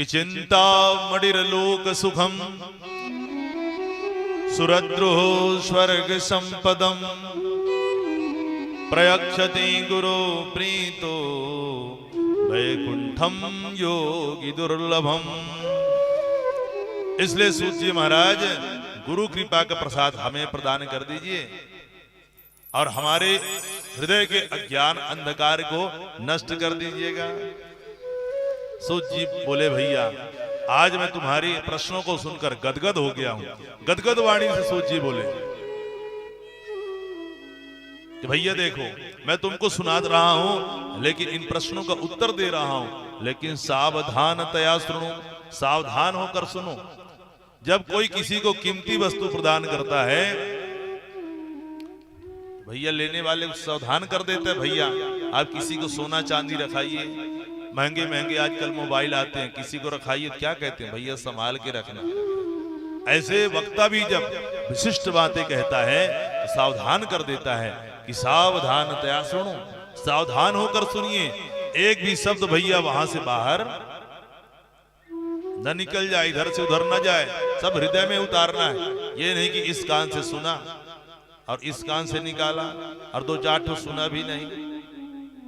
कि चिंता मणिर्लोक सुखम सुरद्रोह स्वर्ग संपदम प्रयक्षति गुरु प्रीतो वैकुंठम योगी दुर्लभम। इसलिए सूत जी महाराज गुरु कृपा का प्रसाद हमें प्रदान कर दीजिए और हमारे हृदय के अज्ञान अंधकार को नष्ट कर दीजिएगा। सूत जी बोले भैया आज मैं तुम्हारी प्रश्नों को सुनकर गदगद हो गया हूं। गदगद वाणी से सूत जी बोले कि भैया देखो मैं तुमको सुना रहा हूं लेकिन इन प्रश्नों का उत्तर दे रहा हूं, लेकिन सावधानतया सुनो, सावधान होकर सुनो। जब कोई किसी को कीमती वस्तु प्रदान करता है भैया लेने वाले को सावधान कर देते हैं। भैया आप किसी को सोना चांदी रखाइए, महंगे महंगे आजकल मोबाइल आते हैं, किसी को रखाइए, क्या कहते हैं भैया संभाल के रखना। ऐसे वक्ता भी जब विशिष्ट बातें कहता है तो सावधान कर देता है कि सावधानतया सुनो, सावधान होकर सुनिए, एक भी शब्द भैया वहां से बाहर न निकल जाए, इधर से उधर न जाए, सब हृदय में उतारना है। ये नहीं कि इस कान से सुना और इस कान से निकाला और दो चार ठो सुना भी नहीं,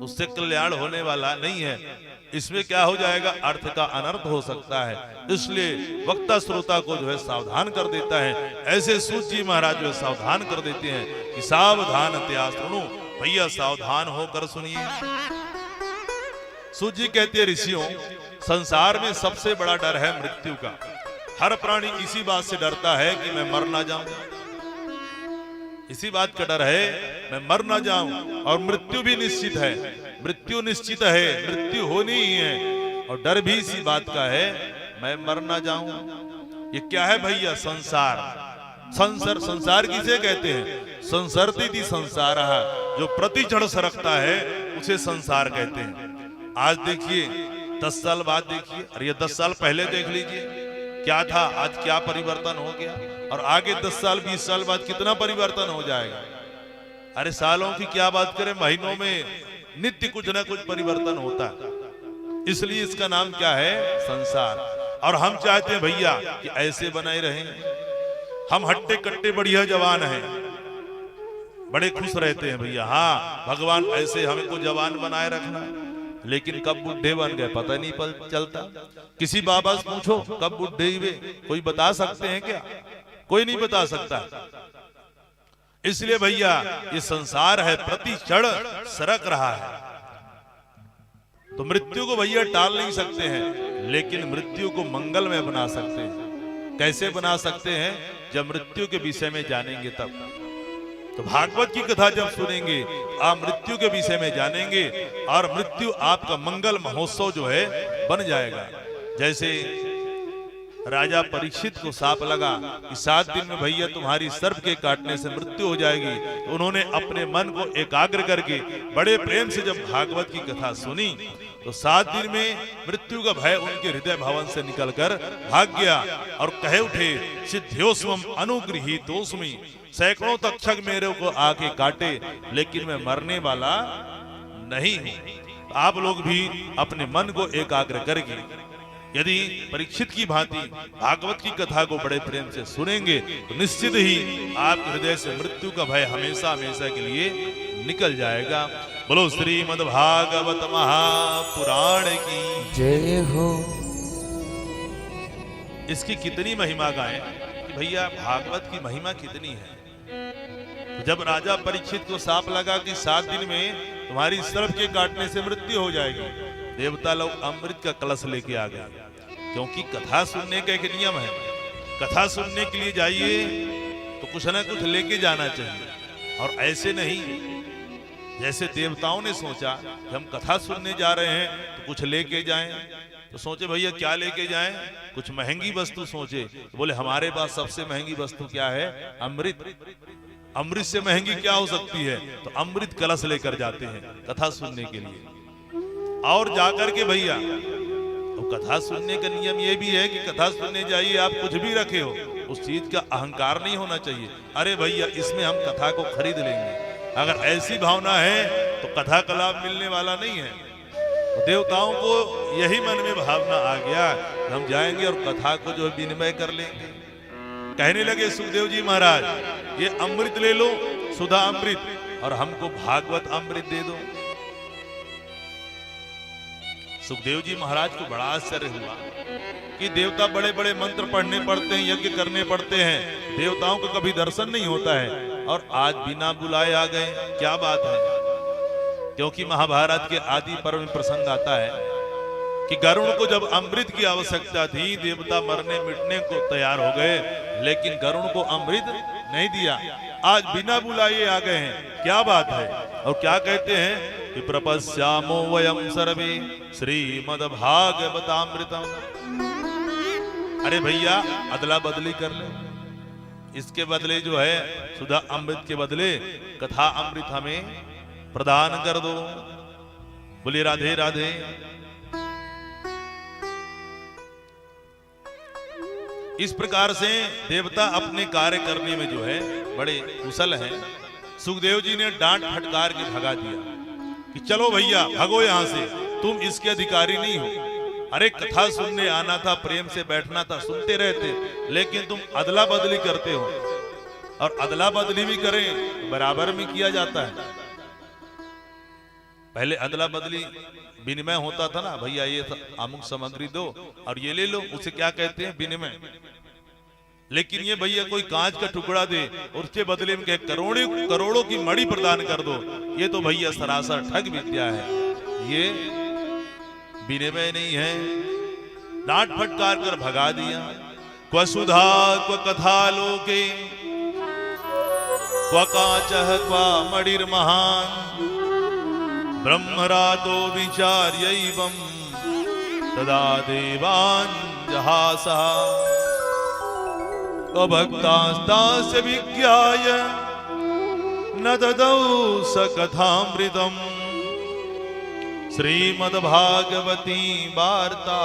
उससे कल्याण होने वाला नहीं है। इसमें क्या हो जाएगा, अर्थ का अनर्थ हो सकता है। इसलिए वक्ता श्रोता को जो है सावधान कर देता है। ऐसे सूत जी महाराज जो है सावधान कर देते हैं कि सावधानतया सुनो, भैया सावधान होकर सुनिए। सूत जी कहते हैं ऋषियों संसार में सबसे बड़ा डर है मृत्यु का। हर प्राणी इसी बात से डरता है कि मैं मर ना जाऊं, इसी बात का डर है मैं मर ना जाऊं। और मृत्यु भी निश्चित है, मृत्यु निश्चित है, मृत्यु होनी ही है। और डर भी इसी बात का है मैं मर ना जाऊं। ये क्या है भैया, संसार। संसार किसे कहते हैं, संसरती थी संसार, जो प्रति क्षण सरकता है उसे संसार कहते हैं। आज देखिए 10 साल बाद देखिए, अरे 10 साल पहले देख लीजिए क्या था, आज क्या परिवर्तन हो गया, और आगे 10 साल 20 साल बाद कितना परिवर्तन हो जाएगा। अरे सालों की क्या बात करें, महीनों में नित्य कुछ ना कुछ परिवर्तन होता है। इसलिए इसका नाम क्या है, संसार। और हम चाहते हैं भैया कि ऐसे बनाए रहें। हम हट्टे कट्टे बढ़िया जवान हैं, बड़े खुश रहते हैं भैया, हाँ भगवान ऐसे हमको जवान बनाए रखना है। लेकिन कब बुढ़े बन गए पता नहीं चलता। किसी बाबा से पूछो कब बुढ़े हुए, कोई बता सकते हैं क्या, कोई नहीं बता सकता। इसलिए भैया ये संसार है, प्रति क्षण सरक रहा है। तो मृत्यु को भैया टाल नहीं सकते हैं, लेकिन मृत्यु को मंगल में बना सकते हैं। कैसे बना सकते हैं, जब मृत्यु के विषय में जानेंगे तब। तो भागवत की कथा जब सुनेंगे आप मृत्यु के विषय में जानेंगे और मृत्यु आपका मंगल महोत्सव जो है बन जाएगा। जैसे राजा परीक्षित को साप लगा कि 7 दिन में भैया तुम्हारी सर्प के काटने से मृत्यु हो जाएगी। तो उन्होंने अपने मन को एकाग्र करके बड़े प्रेम से जब भागवत की कथा सुनी तो 7 दिन में मृत्यु का भय उनके हृदय भवन से निकलकर भाग गया और कहे उठे सिद्ध्योस्मम अनुगृहीतोस्मि, सैकड़ों तक्षक मेरे को आके काटे लेकिन मैं मरने वाला नहीं हूं। आप लोग भी अपने मन को एकाग्र करके यदि परीक्षित की भांति भागवत की कथा को बड़े प्रेम से सुनेंगे तो निश्चित ही आपके हृदय से मृत्यु का भय हमेशा हमेशा के लिए निकल जाएगा। बोलो श्रीमद् भागवत महापुराण की जय हो। इसकी कितनी महिमा गाएं कि भैया भागवत की महिमा कितनी है। तो जब राजा परीक्षित को साप लगा कि 7 दिन में तुम्हारी सर्प के काटने से मृत्यु हो जाएगी, देवता लोग अमृत का कलश लेके आ गए। क्योंकि कथा सुनने का एक नियम है, कथा सुनने के लिए जाइए तो कुछ ना कुछ लेके जाना चाहिए। और ऐसे नहीं जैसे देवताओं ने सोचा कि हम कथा सुनने जा रहे हैं तो कुछ लेके जाएं, तो सोचे भैया क्या लेके जाएं, कुछ महंगी वस्तु सोचे। तो बोले हमारे पास सबसे महंगी वस्तु क्या है, अमृत। अमृत से महंगी क्या हो सकती है, तो अमृत कलश लेकर जाते हैं कथा सुनने के लिए। और जाकर के भैया तो कथा सुनने का नियम ये भी है कि कथा सुनने जाइए आप कुछ भी रखे हो, उस चीज का अहंकार नहीं होना चाहिए। अरे भैया इसमें हम कथा को खरीद लेंगे, अगर ऐसी भावना है तो कथा का लाभ मिलने वाला नहीं है। देवताओं को यही मन में भावना आ गया, हम जाएंगे और कथा को जो विनिमय कर लेंगे। कहने लगे सुखदेव जी महाराज, ये अमृत ले लो, सुधा अमृत, और हमको भागवत अमृत दे दो। सुखदेव जी महाराज को बड़ा आश्चर्य हुआ कि देवता बड़े बड़े मंत्र पढ़ने पड़ते हैं, यज्ञ करने पड़ते हैं, देवताओं को कभी दर्शन नहीं होता है, और आज बिना बुलाए आ गए, क्या बात है। क्योंकि महाभारत के आदि पर्व में प्रसंग आता है कि गरुड़ को जब अमृत की आवश्यकता थी, देवता मरने मिटने को तैयार हो गए, लेकिन गरुड़ को अमृत नहीं दिया। आज बिना बुलाए आ गए हैं, क्या बात है। और क्या कहते हैं कि प्रपश्यामो वयम सर्वे श्रीमद्भागवतामृतम। अरे भैया अदला बदली कर ले, इसके बदले जो है सुधा अमृत के बदले कथा अमृत हमें प्रदान कर दो। बोले राधे राधे। इस प्रकार से देवता अपने कार्य करने में जो है बड़े कुशल हैं। सुखदेव जी ने डांट फटकार के भगा दिया कि चलो भैया भागो यहां से, तुम इसके अधिकारी नहीं हो। अरे कथा सुनने आना था, प्रेम से बैठना था, सुनते रहते, लेकिन तुम अदला बदली करते हो। और अदला बदली भी करें बराबर में किया जाता है। पहले अदला बदली विनिमय होता था ना, भैया ये अमुक सामग्री दो और ये ले लो, उसे क्या कहते हैं विनिमय। लेकिन ये भैया कोई कांच का टुकड़ा दे और उसके बदले में कहे करोड़ों की मणि प्रदान कर दो, ये तो भैया सरासर ठग विद्या है, ये विनिमय नहीं है। डांट फटकार कर भगा दिया। क्व सुधा क्व कथा लोके क्व काचः क्व मणिर्महान् ब्रह्मरातो विचार्यैवं तदा देवान् जहासः भक्तास्तास्य विज्ञाय न ददौ स कथामृतम् श्रीमद्भागवती वार्ता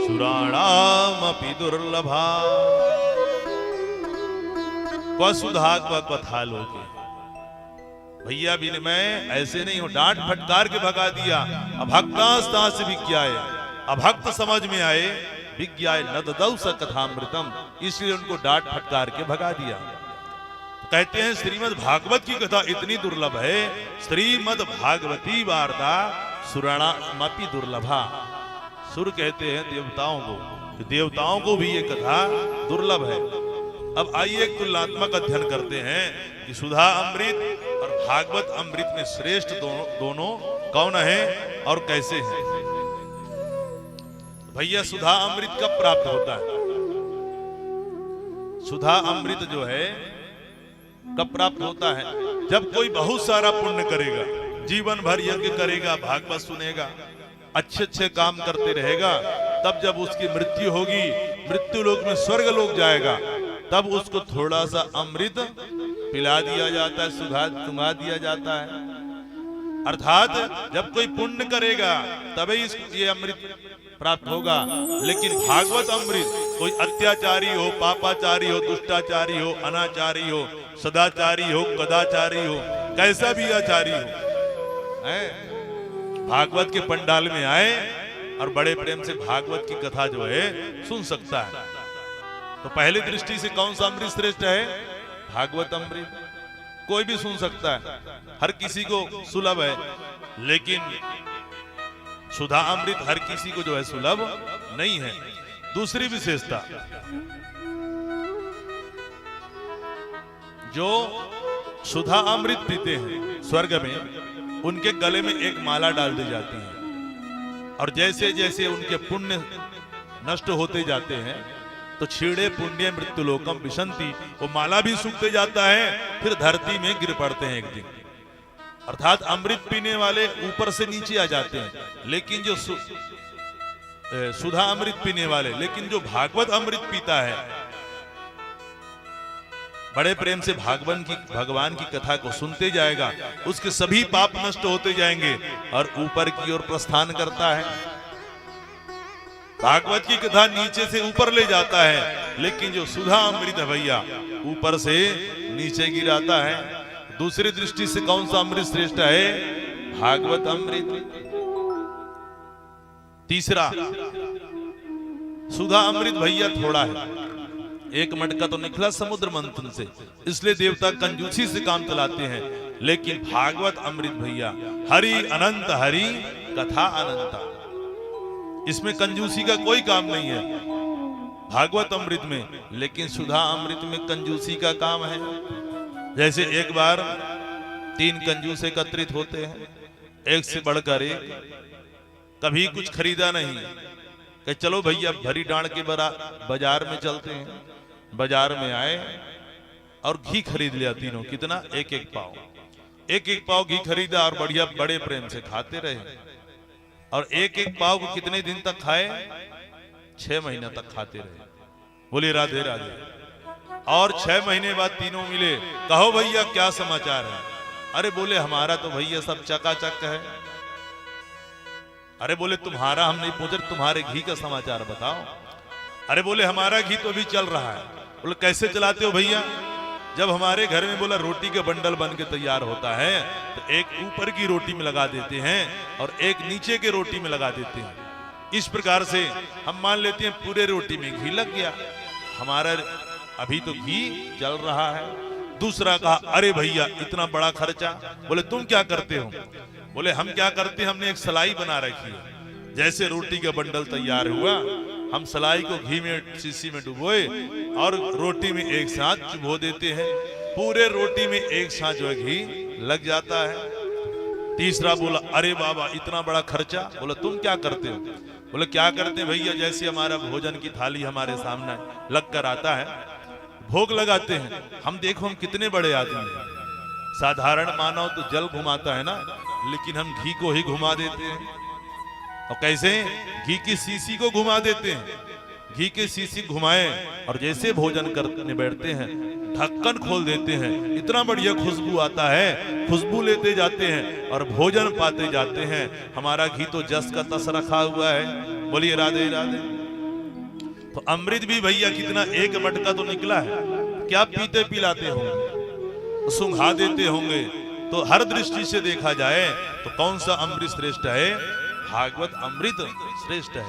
सुराणामपि दुर्लभा। क्व सुधा क्व कथा लोके। भैया विनिमय ऐसे नहीं हो, डांट फटकार के भगा दिया। अभक्तास्तास्य विज्ञाय, अभक्त समझ में आए, विज्ञाय न ददौ स कथामृतम, इसलिए उनको डांट फटकार के भगा दिया। कहते हैं श्रीमद् भागवत की कथा इतनी दुर्लभ है, श्रीमद् भागवती वार्ता सुराणामपि दुर्लभा। सुर कहते हैं देवताओं को, कि देवताओं को भी ये कथा दुर्लभ है। अब आइए एक तुलनात्मक अध्ययन करते हैं कि सुधा अमृत और भागवत अमृत में श्रेष्ठ दोनों कौन है और कैसे हैं। भैया सुधा अमृत कब प्राप्त होता है? सुधा अमृत जो है कब प्राप्त होता है? जब कोई बहुत सारा पुण्य करेगा, जीवन भर यज्ञ करेगा, भागवत सुनेगा, अच्छे अच्छे काम करते रहेगा, तब जब उसकी मृत्यु होगी, मृत्यु लोक में स्वर्ग लोक जाएगा, तब उसको थोड़ा सा अमृत पिला दिया जाता है, सुंघा दिया जाता है। अर्थात जब कोई पुण्य करेगा तभी ये अमृत प्राप्त होगा। लेकिन भागवत अमृत कोई अत्याचारी हो, पापाचारी हो, दुष्टाचारी हो, अनाचारी हो, सदाचारी हो, कदाचारी हो, कैसा भी आचारी हो, भागवत के पंडाल में आए और बड़े प्रेम से भागवत की कथा जो है सुन सकता है। तो पहली दृष्टि से कौन सा अमृत श्रेष्ठ है? भागवत अमृत। कोई भी सुन सकता है, हर किसी को सुलभ है, लेकिन सुधा अमृत हर किसी को जो है सुलभ नहीं है। दूसरी विशेषता, जो सुधा अमृत पीते हैं स्वर्ग में, उनके गले में एक माला डाल दी जाती है, और जैसे जैसे उनके पुण्य नष्ट होते जाते हैं तो छीड़े पुण्य मृत्युलोकम विशंति, वो माला भी सूखते जाता है, फिर धरती में गिर पड़ते हैं एक दिन। अर्थात अमृत पीने वाले ऊपर से नीचे आ जाते हैं, लेकिन जो सुधा अमृत पीने वाले, लेकिन जो भागवत अमृत पीता है, बड़े प्रेम से भगवान की कथा को सुनते जाएगा, उसके सभी पाप नष्ट होते जाएंगे और ऊपर की ओर प्रस्थान करता है। भागवत की कथा नीचे से ऊपर ले जाता है, लेकिन जो सुधा अमृत है भैया ऊपर से नीचे गिराता है। दूसरी दृष्टि से कौन सा अमृत श्रेष्ठ है? भागवत अमृत। तीसरा, सुधा अमृत भैया थोड़ा है, एक मटका तो निकला समुद्र मंथन से, इसलिए देवता कंजूसी से काम चलाते हैं। लेकिन भागवत अमृत भैया हरि अनंत, हरि कथा अनंता, इसमें कंजूसी का कोई काम नहीं है भागवत अमृत में। लेकिन सुधा अमृत में कंजूसी का काम है। जैसे एक बार 3 कंजूस एकत्रित होते हैं, एक से बढ़कर एक, कभी कुछ खरीदा नहीं कि चलो भैया भरी डांड के बाजार में चलते हैं। बाजार में आए और घी खरीद लिया तीनों, कितना, 1-1 पाव, 1-1 पाव घी खरीदा और बढ़िया बड़े प्रेम से खाते रहे। और 1-1 पाव को कितने दिन तक खाए? 6 महीना तक खाते रहे। बोले राधे राधे। और 6 महीने बाद तीनों मिले, कहो भैया क्या समाचार है? अरे बोले हमारा तो भैया सब चकाचक है। अरे बोले तुम्हारा हम नहीं पूछ रहे, तुम्हारे घी का समाचार बताओ। अरे बोले हमारा घी तो अभी चल रहा है। बोले कैसे चलाते हो भैया? जब हमारे घर में बोला रोटी का बंडल बन के तैयार होता है तो एक ऊपर की रोटी में लगा देते हैं और एक नीचे के रोटी में लगा देते हैं। इस प्रकार से हम मान लेते हैं पूरे रोटी में घी लग गया, हमारा अभी तो घी चल रहा है। दूसरा कहा अरे भैया इतना बड़ा खर्चा। बोले तुम क्या करते हो? बोले हम क्या करते हैं, हमने एक सलाई बना रखी है। जैसे रोटी का बंडल तैयार हुआ, हम सलाई को घी में शीशी में डुबोए और रोटी में एक साथ चुभो देते हैं। पूरे रोटी में एक साथ जो है घी लग जाता है। तीसरा बोला अरे बाबा इतना बड़ा खर्चा। बोला तुम क्या करते हो? बोले क्या करते हैं भैया, जैसे हमारा भोजन की थाली हमारे सामने लग कर आता है, भोग लगाते हैं। हम देखो हम कितने बड़े आदमी हैं, साधारण मानव तो जल घुमाता है ना, लेकिन हम घी को ही घुमा देते हैं। और कैसे? घी की शीशी को घुमा देते हैं। घी की शीशी घुमाए और जैसे भोजन करने बैठते हैं ढक्कन खोल देते हैं, इतना बढ़िया खुशबू आता है, खुशबू लेते जाते हैं और भोजन पाते जाते हैं। हमारा घी तो जस का तस रखा हुआ है। बोलिए राधे राधे। तो अमृत भी भैया कितना, एक मटका तो निकला है, क्या पीते पिलाते होंगे, सुंघा देते होंगे। तो हर दृष्टि से देखा जाए तो कौन सा अमृत श्रेष्ठ है? भागवत अमृत श्रेष्ठ है।